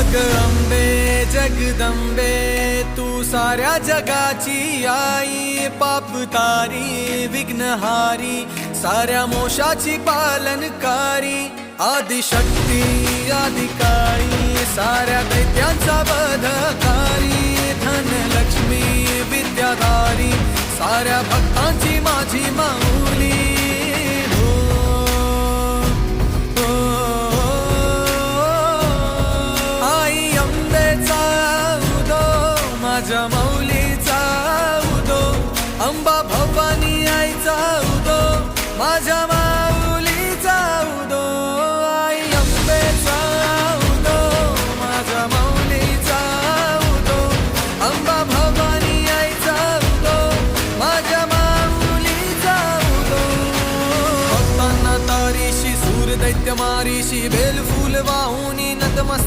अग अंबे जगदंबे तू साऱ्या जगाची आई, पाप तारी विघ्नहारी साऱ्या मोशाची पालनकारी, आदिशक्ती आदिकाळी साऱ्या दैत्यांचा वधकारी, धनलक्ष्मी विद्याधारी साऱ्या भक्तांची माझी माऊली. माझ्या माऊलीचा उदो, अंबा भवानी आईचा उदो, माझ्या माऊलीचा उदो, आई अंबेचा उदो, माझ्या माऊलीचा उदो, अंबा भवानी आईचा उदो, माझ्या माऊलीचा उदो. भक्तांना तारीशी सूर दैत्य मारीशी बेल फूल वाहुनी नतमस्तक